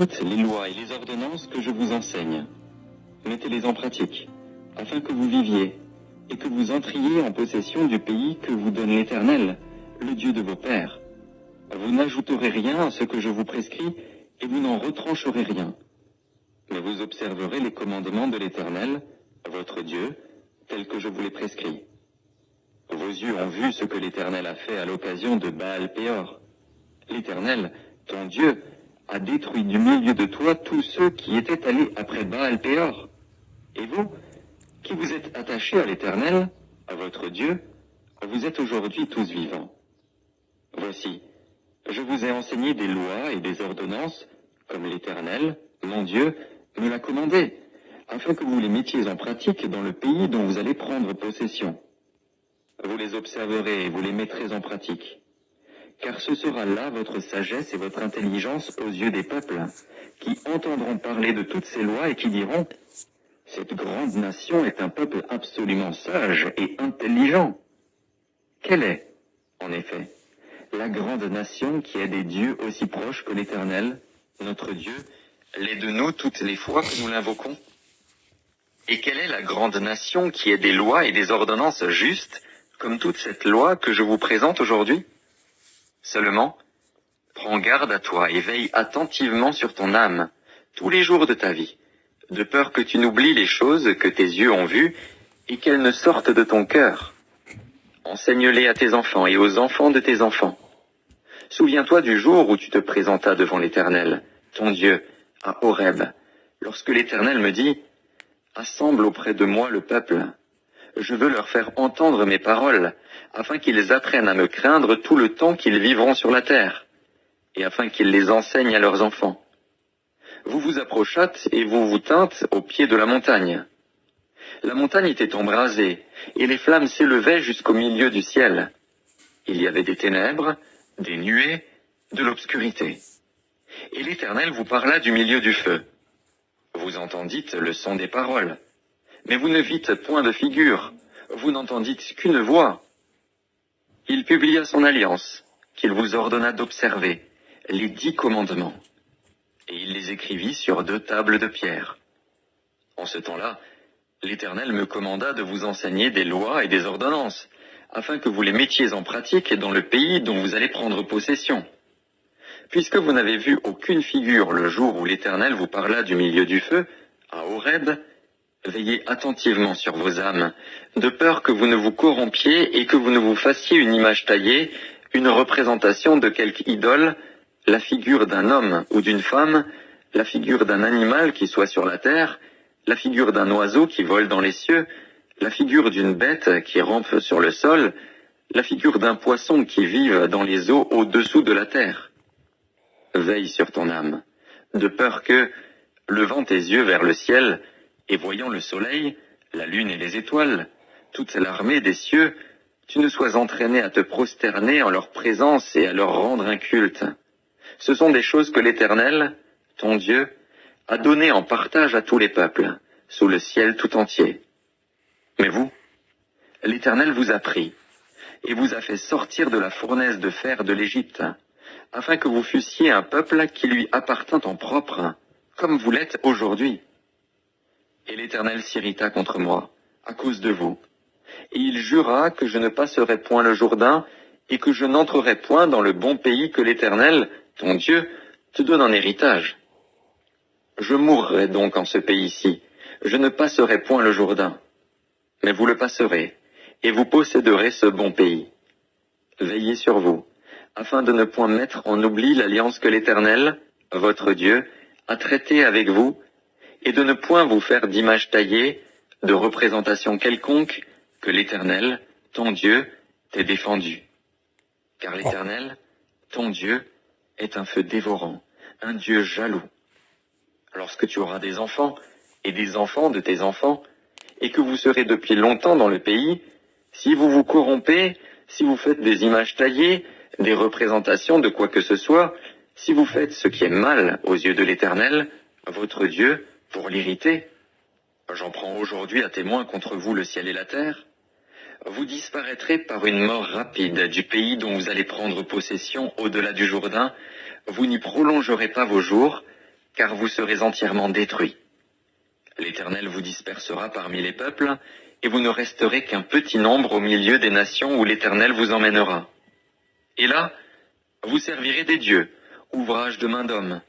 écoute les lois et les ordonnances que je vous enseigne. Mettez-les en pratique, afin que vous viviez, et que vous entriez en possession du pays que vous donne l'Éternel, le Dieu de vos pères. Vous n'ajouterez rien à ce que je vous prescris, et vous n'en retrancherez rien. Mais vous observerez les commandements de l'Éternel, votre Dieu, tels que je vous les prescris. Vos yeux ont vu ce que l'Éternel a fait à l'occasion de Baal-Péor. L'Éternel, ton Dieu, a détruit du milieu de toi tous ceux qui étaient allés après Baal-Péor. Et vous, qui vous êtes attachés à l'Éternel, à votre Dieu, vous êtes aujourd'hui tous vivants. Voici, je vous ai enseigné des lois et des ordonnances, comme l'Éternel, mon Dieu, me l'a commandé, afin que vous les mettiez en pratique dans le pays dont vous allez prendre possession. Vous les observerez et vous les mettrez en pratique. Car ce sera là votre sagesse et votre intelligence aux yeux des peuples, qui entendront parler de toutes ces lois et qui diront « Cette grande nation est un peuple absolument sage et intelligent. » Quelle est, en effet, la grande nation qui a des dieux aussi proches que l'Éternel, notre Dieu, l'est de nous toutes les fois que nous l'invoquons? Et quelle est la grande nation qui ait des lois et des ordonnances justes, comme toute cette loi que je vous présente aujourd'hui? Seulement, prends garde à toi et veille attentivement sur ton âme, tous les jours de ta vie, de peur que tu n'oublies les choses que tes yeux ont vues et qu'elles ne sortent de ton cœur. Enseigne-les à tes enfants et aux enfants de tes enfants. Souviens-toi du jour où tu te présentas devant l'Éternel, ton Dieu, à Horeb, lorsque l'Éternel me dit « Assemble auprès de moi le peuple. Je veux leur faire entendre mes paroles, afin qu'ils apprennent à me craindre tout le temps qu'ils vivront sur la terre, et afin qu'ils les enseignent à leurs enfants. Vous vous approchâtes et vous vous tîntes au pied de la montagne. La montagne était embrasée, et les flammes s'élevaient jusqu'au milieu du ciel. Il y avait des ténèbres, des nuées, de l'obscurité. Et l'Éternel vous parla du milieu du feu. Vous entendîtes le son des paroles, mais vous ne vîtes point de figure, vous n'entendîtes qu'une voix. Il publia son alliance, qu'il vous ordonna d'observer, les 10 commandements, et il les écrivit sur 2 tables de pierre. En ce temps-là, l'Éternel me commanda de vous enseigner des lois et des ordonnances, afin que vous les mettiez en pratique dans le pays dont vous allez prendre possession. Puisque vous n'avez vu aucune figure le jour où l'Éternel vous parla du milieu du feu, à Horeb, veillez attentivement sur vos âmes, de peur que vous ne vous corrompiez et que vous ne vous fassiez une image taillée, une représentation de quelque idole, la figure d'un homme ou d'une femme, la figure d'un animal qui soit sur la terre, la figure d'un oiseau qui vole dans les cieux, la figure d'une bête qui rampe sur le sol, la figure d'un poisson qui vive dans les eaux au-dessous de la terre. Veille sur ton âme, de peur que, levant tes yeux vers le ciel, et voyant le soleil, la lune et les étoiles, toute l'armée des cieux, tu ne sois entraîné à te prosterner en leur présence et à leur rendre un culte. Ce sont des choses que l'Éternel, ton Dieu, a données en partage à tous les peuples, sous le ciel tout entier. Mais vous, l'Éternel vous a pris, et vous a fait sortir de la fournaise de fer de l'Égypte, afin que vous fussiez un peuple qui lui appartint en propre, comme vous l'êtes aujourd'hui. Et l'Éternel s'irrita contre moi, à cause de vous. Et il jura que je ne passerai point le Jourdain, et que je n'entrerai point dans le bon pays que l'Éternel, ton Dieu, te donne en héritage. Je mourrai donc en ce pays-ci, je ne passerai point le Jourdain. Mais vous le passerez, et vous posséderez ce bon pays. Veillez sur vous, afin de ne point mettre en oubli l'alliance que l'Éternel, votre Dieu, a traitée avec vous, et de ne point vous faire d'image taillée, de représentation quelconque, que l'Éternel, ton Dieu, t'ait défendu. Car l'Éternel, ton Dieu, est un feu dévorant, un Dieu jaloux. Lorsque tu auras des enfants, et des enfants de tes enfants, et que vous serez depuis longtemps dans le pays, si vous vous corrompez, si vous faites des images taillées, des représentations de quoi que ce soit, si vous faites ce qui est mal aux yeux de l'Éternel, votre Dieu, pour l'irriter, j'en prends aujourd'hui à témoin contre vous le ciel et la terre, vous disparaîtrez par une mort rapide du pays dont vous allez prendre possession au-delà du Jourdain, vous n'y prolongerez pas vos jours, car vous serez entièrement détruits. L'Éternel vous dispersera parmi les peuples, et vous ne resterez qu'un petit nombre au milieu des nations où l'Éternel vous emmènera. Et là, vous servirez des dieux, ouvrages de main d'homme,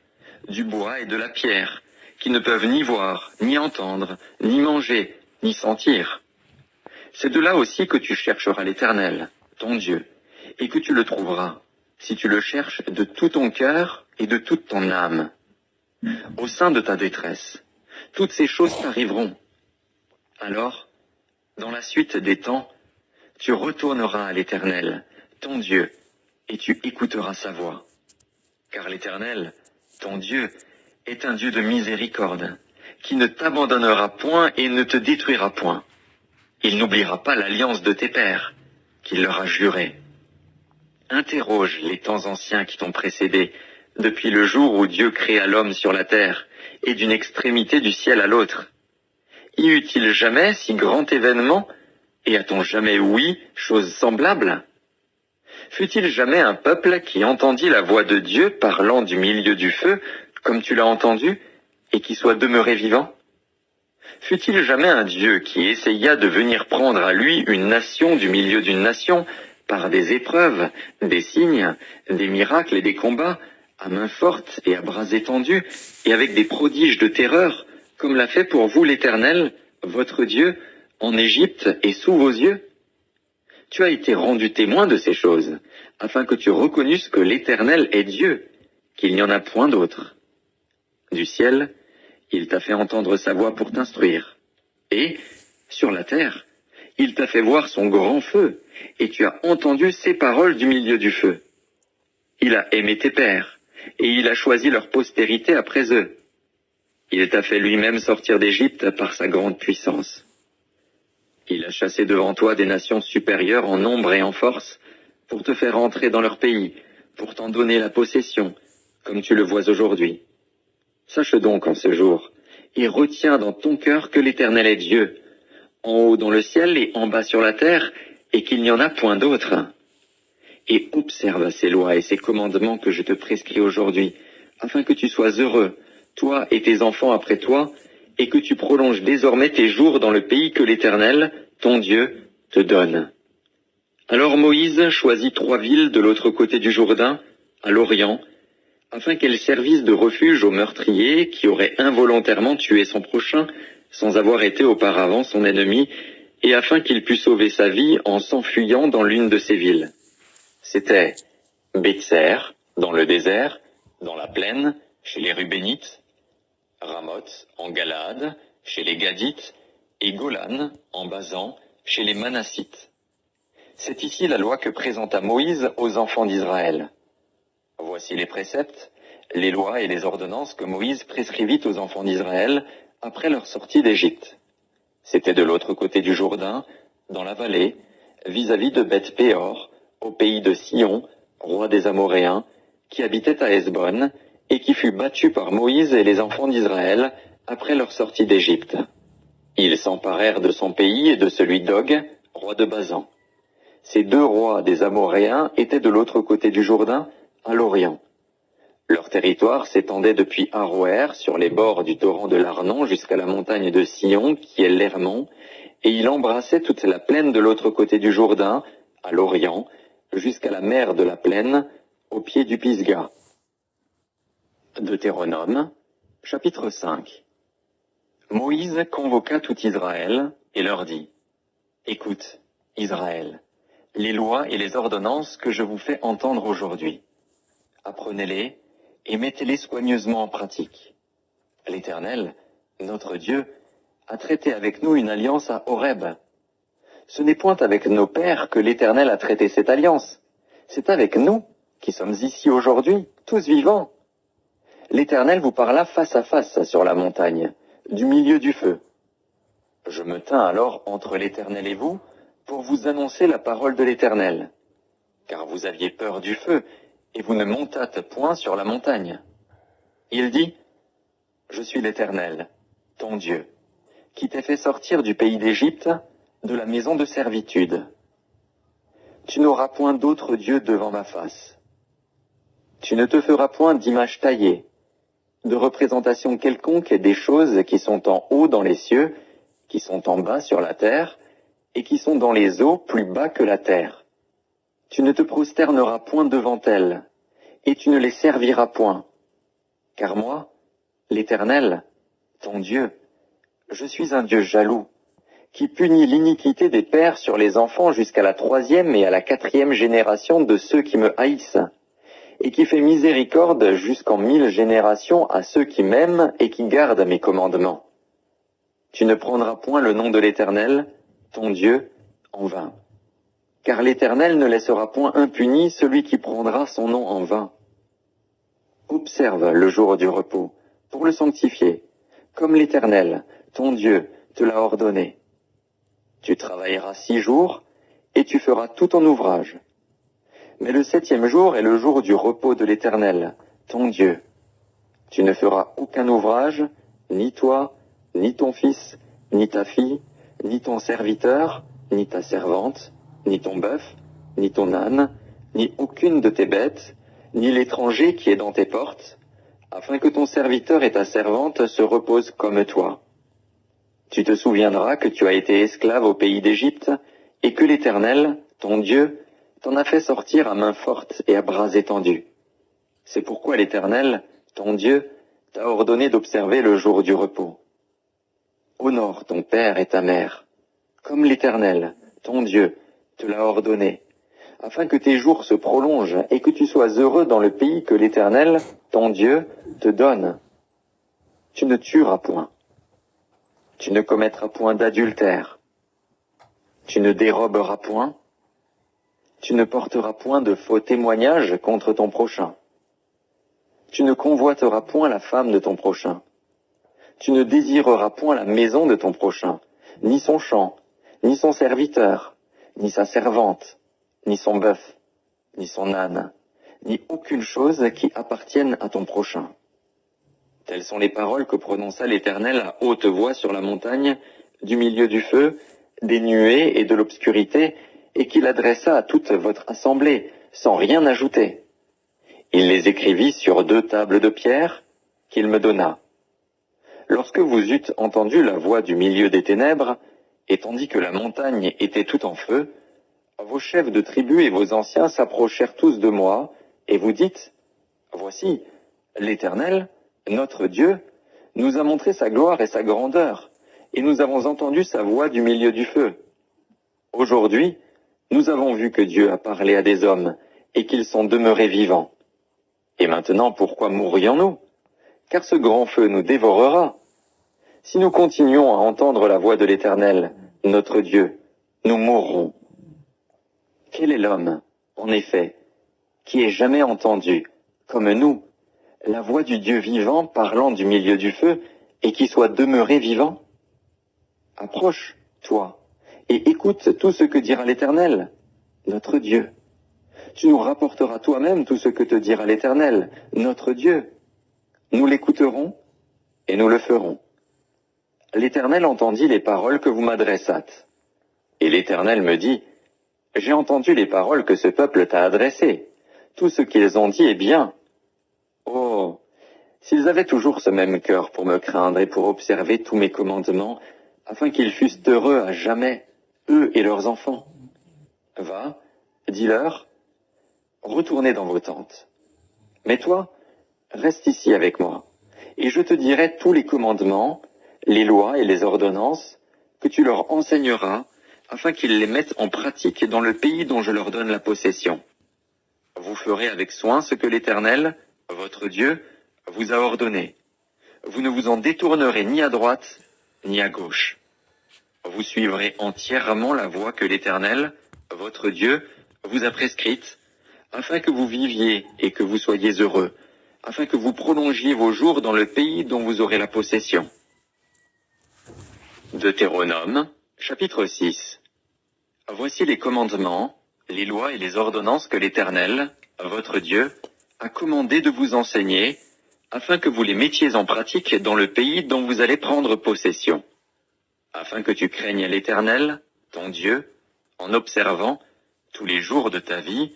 du bois et de la pierre, qui ne peuvent ni voir, ni entendre, ni manger, ni sentir. C'est de là aussi que tu chercheras l'Éternel, ton Dieu, et que tu le trouveras, si tu le cherches de tout ton cœur et de toute ton âme. Au sein de ta détresse, toutes ces choses t'arriveront. Alors, dans la suite des temps, tu retourneras à l'Éternel, ton Dieu, et tu écouteras sa voix. Car l'Éternel, ton Dieu, est un Dieu de miséricorde, qui ne t'abandonnera point et ne te détruira point. Il n'oubliera pas l'alliance de tes pères, qu'il leur a jurée. Interroge les temps anciens qui t'ont précédé, depuis le jour où Dieu créa l'homme sur la terre, et d'une extrémité du ciel à l'autre. Y eut-il jamais si grand événement, et a-t-on jamais ouï chose semblable? Fut-il jamais un peuple qui entendit la voix de Dieu parlant du milieu du feu, comme tu l'as entendu, et qui soit demeuré vivant? Fut-il jamais un Dieu qui essaya de venir prendre à lui une nation du milieu d'une nation, par des épreuves, des signes, des miracles et des combats, à main forte et à bras étendus, et avec des prodiges de terreur, comme l'a fait pour vous l'Éternel, votre Dieu, en Égypte et sous vos yeux? Tu as été rendu témoin de ces choses, afin que tu reconnusses que l'Éternel est Dieu, qu'il n'y en a point d'autre. Du ciel, il t'a fait entendre sa voix pour t'instruire. Et, sur la terre, il t'a fait voir son grand feu, et tu as entendu ses paroles du milieu du feu. Il a aimé tes pères, et il a choisi leur postérité après eux. Il t'a fait lui-même sortir d'Égypte par sa grande puissance. Il a chassé devant toi des nations supérieures en nombre et en force, pour te faire entrer dans leur pays, pour t'en donner la possession, comme tu le vois aujourd'hui. Sache donc en ce jour, et retiens dans ton cœur que l'Éternel est Dieu, en haut dans le ciel et en bas sur la terre, et qu'il n'y en a point d'autre. Et observe ces lois et ces commandements que je te prescris aujourd'hui, afin que tu sois heureux, toi et tes enfants après toi, et que tu prolonges désormais tes jours dans le pays que l'Éternel, ton Dieu, te donne. Alors Moïse choisit 3 villes de l'autre côté du Jourdain, à l'Orient, afin qu'elles servissent de refuge aux meurtriers qui auraient involontairement tué son prochain, sans avoir été auparavant son ennemi, et afin qu'il pût sauver sa vie en s'enfuyant dans l'une de ces villes. C'était Bétser, dans le désert, dans la plaine, chez les Rubénites, Ramoth, en Galaad, chez les Gadites, et Golan, en Basan, chez les Manassites. C'est ici la loi que présenta Moïse aux enfants d'Israël. Voici les préceptes, les lois et les ordonnances que Moïse prescrivit aux enfants d'Israël après leur sortie d'Égypte. C'était de l'autre côté du Jourdain, dans la vallée, vis-à-vis de Beth-péor, au pays de Sion, roi des Amoréens, qui habitait à Hesbon, et qui fut battu par Moïse et les enfants d'Israël après leur sortie d'Égypte. Ils s'emparèrent de son pays et de celui d'Og, roi de Basan. Ces 2 rois des Amoréens étaient de l'autre côté du Jourdain, à l'Orient. Leur territoire s'étendait depuis Aroër, sur les bords du torrent de l'Arnon, jusqu'à la montagne de Sion, qui est l'Hermon, et il embrassait toute la plaine de l'autre côté du Jourdain, à l'Orient, jusqu'à la mer de la plaine, au pied du Pisga. Deutéronome, chapitre 5. Moïse convoqua tout Israël et leur dit : Écoute, Israël, les lois et les ordonnances que je vous fais entendre aujourd'hui. Apprenez-les et mettez-les soigneusement en pratique. L'Éternel, notre Dieu, a traité avec nous une alliance à Horeb. Ce n'est point avec nos pères que l'Éternel a traité cette alliance. C'est avec nous, qui sommes ici aujourd'hui, tous vivants. L'Éternel vous parla face à face sur la montagne, du milieu du feu. Je me tins alors entre l'Éternel et vous, pour vous annoncer la parole de l'Éternel. Car vous aviez peur du feu, et vous ne montâtes point sur la montagne. Il dit : Je suis l'Éternel, ton Dieu, qui t'ai fait sortir du pays d'Égypte, de la maison de servitude. Tu n'auras point d'autre Dieu devant ma face. Tu ne te feras point d'image taillée, de représentation quelconque des choses qui sont en haut dans les cieux, qui sont en bas sur la terre, et qui sont dans les eaux plus bas que la terre. Tu ne te prosterneras point devant elles, et tu ne les serviras point. Car moi, l'Éternel, ton Dieu, je suis un Dieu jaloux, qui punit l'iniquité des pères sur les enfants jusqu'à la 3e et à la 4e génération de ceux qui me haïssent, et qui fait miséricorde jusqu'en 1000 générations à ceux qui m'aiment et qui gardent mes commandements. Tu ne prendras point le nom de l'Éternel, ton Dieu, en vain. Car l'Éternel ne laissera point impuni celui qui prendra son nom en vain. Observe le jour du repos, pour le sanctifier, comme l'Éternel, ton Dieu, te l'a ordonné. Tu travailleras 6 jours, et tu feras tout ton ouvrage. Mais le 7e jour est le jour du repos de l'Éternel, ton Dieu. Tu ne feras aucun ouvrage, ni toi, ni ton fils, ni ta fille, ni ton serviteur, ni ta servante, ni ton bœuf, ni ton âne, ni aucune de tes bêtes, ni l'étranger qui est dans tes portes, afin que ton serviteur et ta servante se reposent comme toi. Tu te souviendras que tu as été esclave au pays d'Égypte, et que l'Éternel, ton Dieu, t'en a fait sortir à main forte et à bras étendus. C'est pourquoi l'Éternel, ton Dieu, t'a ordonné d'observer le jour du repos. Honore ton père et ta mère, comme l'Éternel, ton Dieu, te l'a ordonné, afin que tes jours se prolongent et que tu sois heureux dans le pays que l'Éternel, ton Dieu, te donne. Tu ne tueras point. Tu ne commettras point d'adultère. Tu ne déroberas point. Tu ne porteras point de faux témoignages contre ton prochain. Tu ne convoiteras point la femme de ton prochain. Tu ne désireras point la maison de ton prochain, ni son champ, ni son serviteur, ni sa servante, ni son bœuf, ni son âne, ni aucune chose qui appartienne à ton prochain. Telles sont les paroles que prononça l'Éternel à haute voix sur la montagne, du milieu du feu, des nuées et de l'obscurité, et qu'il adressa à toute votre assemblée, sans rien ajouter. Il les écrivit sur 2 tables de pierre, qu'il me donna. Lorsque vous eûtes entendu la voix du milieu des ténèbres, et tandis que la montagne était tout en feu, vos chefs de tribus et vos anciens s'approchèrent tous de moi, et vous dites, « Voici, l'Éternel, notre Dieu, nous a montré sa gloire et sa grandeur, et nous avons entendu sa voix du milieu du feu. Aujourd'hui, nous avons vu que Dieu a parlé à des hommes, et qu'ils sont demeurés vivants. Et maintenant, pourquoi mourrions-nous? Car ce grand feu nous dévorera. Si nous continuons à entendre la voix de l'Éternel, notre Dieu, nous mourrons. Quel est l'homme, en effet, qui ait jamais entendu, comme nous, la voix du Dieu vivant parlant du milieu du feu, et qui soit demeuré vivant? Approche, toi, et écoute tout ce que dira l'Éternel, notre Dieu. Tu nous rapporteras toi-même tout ce que te dira l'Éternel, notre Dieu. Nous l'écouterons, et nous le ferons. L'Éternel entendit les paroles que vous m'adressâtes. Et l'Éternel me dit, « J'ai entendu les paroles que ce peuple t'a adressées. Tout ce qu'ils ont dit est bien. Oh, s'ils avaient toujours ce même cœur pour me craindre et pour observer tous mes commandements, afin qu'ils fussent heureux à jamais, eux et leurs enfants. Va, dis-leur, retournez dans vos tentes. Mais toi, reste ici avec moi, et je te dirai tous les commandements, les lois et les ordonnances que tu leur enseigneras, afin qu'ils les mettent en pratique dans le pays dont je leur donne la possession. Vous ferez avec soin ce que l'Éternel, votre Dieu, vous a ordonné. Vous ne vous en détournerez ni à droite, ni à gauche. Vous suivrez entièrement la voie que l'Éternel, votre Dieu, vous a prescrite, afin que vous viviez et que vous soyez heureux, afin que vous prolongiez vos jours dans le pays dont vous aurez la possession. Deutéronome, chapitre 6. Voici les commandements, les lois et les ordonnances que l'Éternel, votre Dieu, a commandé de vous enseigner, afin que vous les mettiez en pratique dans le pays dont vous allez prendre possession. Afin que tu craignes l'Éternel, ton Dieu, en observant, tous les jours de ta vie,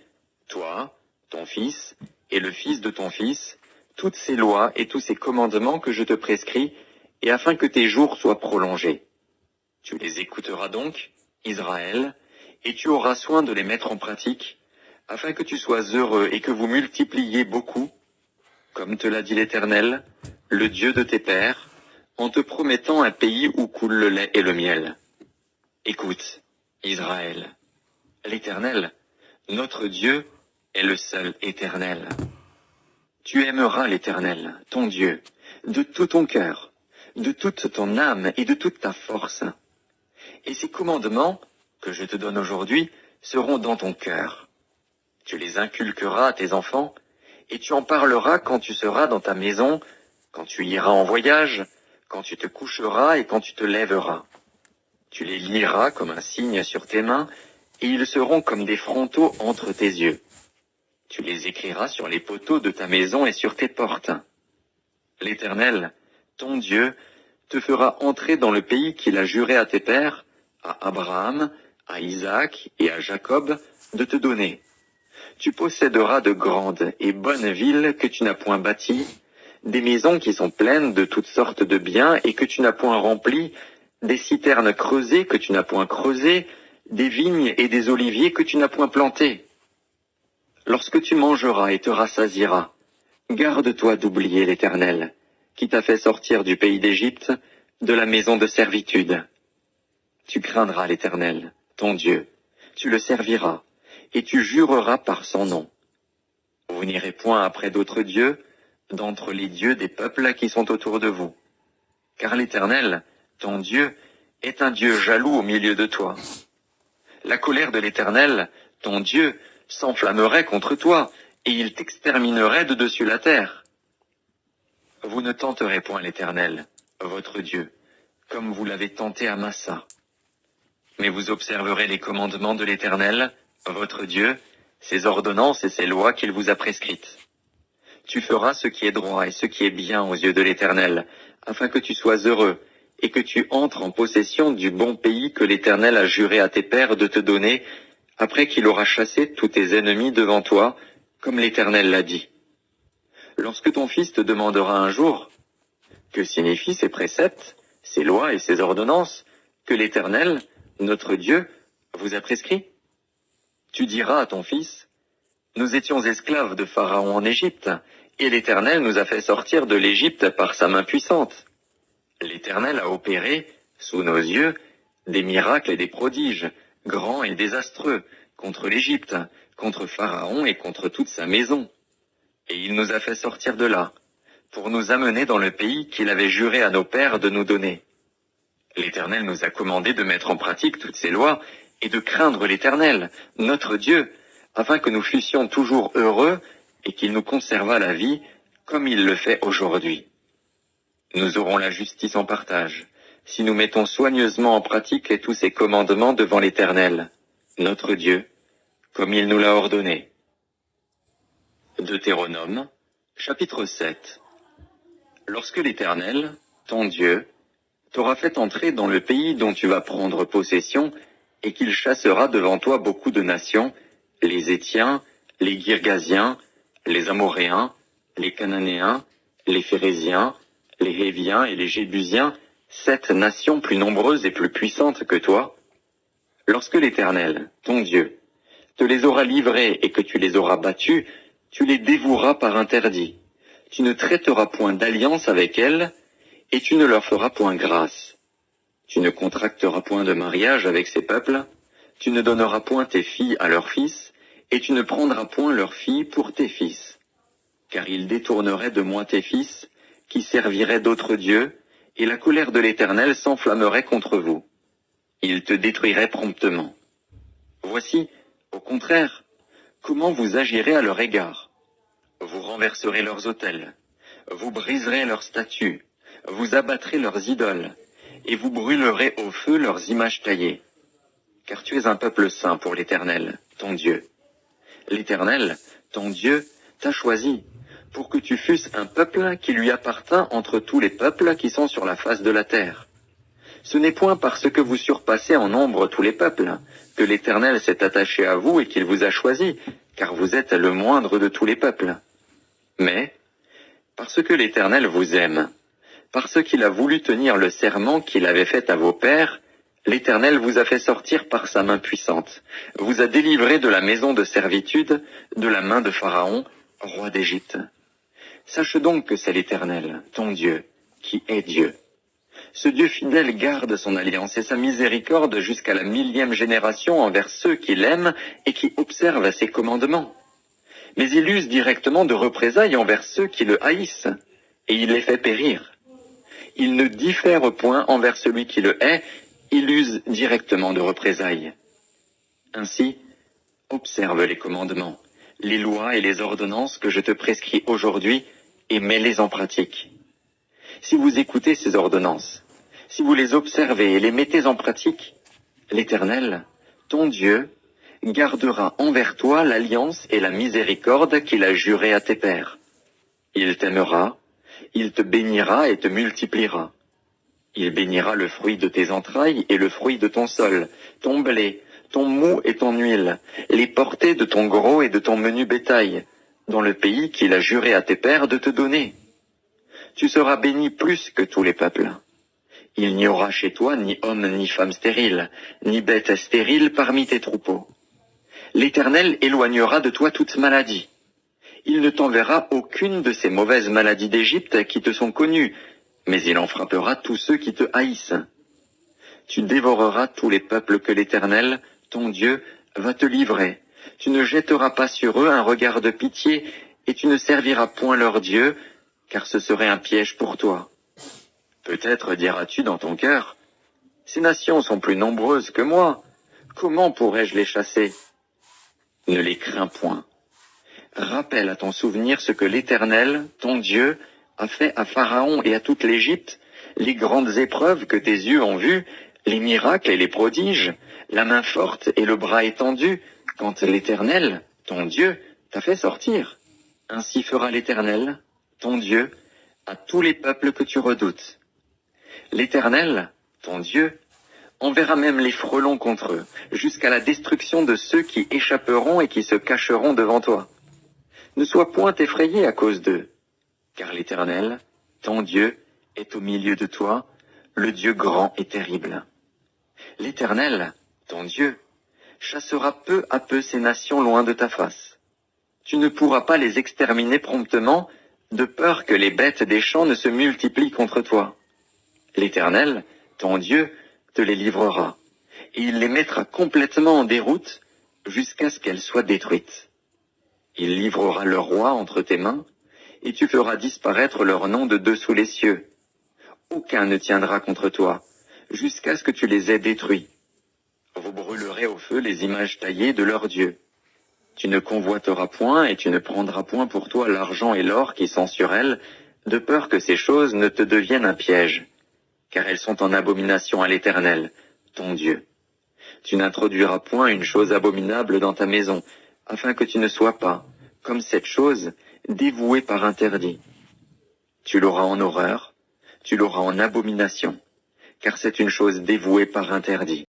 toi, ton fils, et le fils de ton fils, toutes ces lois et tous ces commandements que je te prescris, et afin que tes jours soient prolongés. Tu les écouteras donc, Israël, et tu auras soin de les mettre en pratique, afin que tu sois heureux et que vous multipliez beaucoup, comme te l'a dit l'Éternel, le Dieu de tes pères, en te promettant un pays où coule le lait et le miel. Écoute, Israël, l'Éternel, notre Dieu, est le seul éternel. Tu aimeras l'Éternel, ton Dieu, de tout ton cœur, de toute ton âme et de toute ta force. Et ces commandements que je te donne aujourd'hui seront dans ton cœur. Tu les inculqueras à tes enfants, et tu en parleras quand tu seras dans ta maison, quand tu iras en voyage, quand tu te coucheras et quand tu te lèveras. Tu les liras comme un signe sur tes mains, et ils seront comme des frontaux entre tes yeux. Tu les écriras sur les poteaux de ta maison et sur tes portes. L'Éternel, ton Dieu, te fera entrer dans le pays qu'il a juré à tes pères, à Abraham, à Isaac et à Jacob, de te donner. Tu posséderas de grandes et bonnes villes que tu n'as point bâties, des maisons qui sont pleines de toutes sortes de biens et que tu n'as point remplies, des citernes creusées que tu n'as point creusées, des vignes et des oliviers que tu n'as point plantés. Lorsque tu mangeras et te rassasieras, garde-toi d'oublier l'Éternel, qui t'a fait sortir du pays d'Égypte, de la maison de servitude. Tu craindras l'Éternel, ton Dieu, tu le serviras, et tu jureras par son nom. Vous n'irez point après d'autres dieux, d'entre les dieux des peuples qui sont autour de vous. Car l'Éternel, ton Dieu, est un Dieu jaloux au milieu de toi. La colère de l'Éternel, ton Dieu, s'enflammerait contre toi, et il t'exterminerait de dessus la terre. Vous ne tenterez point l'Éternel, votre Dieu, comme vous l'avez tenté à Massa. Mais vous observerez les commandements de l'Éternel, votre Dieu, ses ordonnances et ses lois qu'il vous a prescrites. Tu feras ce qui est droit et ce qui est bien aux yeux de l'Éternel, afin que tu sois heureux, et que tu entres en possession du bon pays que l'Éternel a juré à tes pères de te donner, après qu'il aura chassé tous tes ennemis devant toi, comme l'Éternel l'a dit. Lorsque ton fils te demandera un jour, que signifient ces préceptes, ces lois et ces ordonnances, que l'Éternel, notre Dieu, vous a prescrits? Tu diras à ton fils, nous étions esclaves de Pharaon en Égypte, et l'Éternel nous a fait sortir de l'Égypte par sa main puissante. L'Éternel a opéré, sous nos yeux, des miracles et des prodiges, grands et désastreux, contre l'Égypte, contre Pharaon et contre toute sa maison. Et il nous a fait sortir de là, pour nous amener dans le pays qu'il avait juré à nos pères de nous donner. L'Éternel nous a commandé de mettre en pratique toutes ces lois, et de craindre l'Éternel, notre Dieu, afin que nous fussions toujours heureux, et qu'il nous conservât la vie, comme il le fait aujourd'hui. Nous aurons la justice en partage, si nous mettons soigneusement en pratique tous ces commandements devant l'Éternel, notre Dieu, comme il nous l'a ordonné. Deutéronome, chapitre 7. Lorsque l'Éternel, ton Dieu, t'aura fait entrer dans le pays dont tu vas prendre possession, et qu'il chassera devant toi beaucoup de nations, les Hétiens, les Girgasiens, les Amoréens, les Cananéens, les Phéréziens, les Héviens et les Jébusiens, 7 nations plus nombreuses et plus puissantes que toi. Lorsque l'Éternel, ton Dieu, te les aura livrés et que tu les auras battus, tu les dévoueras par interdit. Tu ne traiteras point d'alliance avec elles, et tu ne leur feras point grâce. Tu ne contracteras point de mariage avec ces peuples, tu ne donneras point tes filles à leurs fils, et tu ne prendras point leurs filles pour tes fils. Car ils détourneraient de moi tes fils, qui serviraient d'autres dieux, et la colère de l'Éternel s'enflammerait contre vous. Ils te détruiraient promptement. Voici, au contraire, comment vous agirez à leur égard. Vous renverserez leurs autels, vous briserez leurs statues, vous abattrez leurs idoles, et vous brûlerez au feu leurs images taillées. Car tu es un peuple saint pour l'Éternel, ton Dieu. L'Éternel, ton Dieu, t'a choisi, pour que tu fusses un peuple qui lui appartint entre tous les peuples qui sont sur la face de la terre. Ce n'est point parce que vous surpassez en nombre tous les peuples, que l'Éternel s'est attaché à vous et qu'il vous a choisi, car vous êtes le moindre de tous les peuples. Mais, Parce que l'Éternel vous aime, parce qu'il a voulu tenir le serment qu'il avait fait à vos pères, l'Éternel vous a fait sortir par sa main puissante, vous a délivré de la maison de servitude, de la main de Pharaon, roi d'Égypte. Sache donc que c'est l'Éternel, ton Dieu, qui est Dieu. Ce Dieu fidèle garde son alliance et sa miséricorde jusqu'à la 1000e génération envers ceux qui l'aiment et qui observent ses commandements. Mais il use directement de représailles envers ceux qui le haïssent, et il les fait périr. Il ne diffère point envers celui qui le hait, il use directement de représailles. Ainsi, observe les commandements, les lois et les ordonnances que je te prescris aujourd'hui, et mets-les en pratique. Si vous écoutez ces ordonnances, si vous les observez et les mettez en pratique, l'Éternel, ton Dieu, gardera envers toi l'alliance et la miséricorde qu'il a jurée à tes pères. Il t'aimera, il te bénira et te multipliera. Il bénira le fruit de tes entrailles et le fruit de ton sol, ton blé, ton mou et ton huile, les portées de ton gros et de ton menu bétail, dans le pays qu'il a juré à tes pères de te donner. Tu seras béni plus que tous les peuples. Il n'y aura chez toi ni homme ni femme stérile, ni bête stérile parmi tes troupeaux. L'Éternel éloignera de toi toute maladie. Il ne t'enverra aucune de ces mauvaises maladies d'Égypte qui te sont connues, mais il en frappera tous ceux qui te haïssent. Tu dévoreras tous les peuples que l'Éternel, ton Dieu, va te livrer. Tu ne jetteras pas sur eux un regard de pitié, et tu ne serviras point leur Dieu, car ce serait un piège pour toi. Peut-être diras-tu dans ton cœur, « Ces nations sont plus nombreuses que moi, comment pourrais-je les chasser ?» Ne les crains point. Rappelle à ton souvenir ce que l'Éternel, ton Dieu, a fait à Pharaon et à toute l'Égypte, les grandes épreuves que tes yeux ont vues, les miracles et les prodiges, la main forte et le bras étendu, quand l'Éternel, ton Dieu, t'a fait sortir. Ainsi fera l'Éternel, ton Dieu, à tous les peuples que tu redoutes. L'Éternel, ton Dieu, enverra même les frelons contre eux, jusqu'à la destruction de ceux qui échapperont et qui se cacheront devant toi. Ne sois point effrayé à cause d'eux, car l'Éternel, ton Dieu, est au milieu de toi, le Dieu grand et terrible. L'Éternel, ton Dieu, chassera peu à peu ces nations loin de ta face. Tu ne pourras pas les exterminer promptement, de peur que les bêtes des champs ne se multiplient contre toi. L'Éternel, ton Dieu, te les livrera, et il les mettra complètement en déroute jusqu'à ce qu'elles soient détruites. Il livrera leur roi entre tes mains, et tu feras disparaître leur nom de dessous les cieux. Aucun ne tiendra contre toi, jusqu'à ce que tu les aies détruits. Vous brûlerez au feu les images taillées de leurs dieux. Tu ne convoiteras point et tu ne prendras point pour toi l'argent et l'or qui sont sur elles, de peur que ces choses ne te deviennent un piège, car elles sont en abomination à l'Éternel, ton Dieu. Tu n'introduiras point une chose abominable dans ta maison, afin que tu ne sois pas, comme cette chose, dévoué par interdit. Tu l'auras en horreur, tu l'auras en abomination, car c'est une chose dévouée par interdit.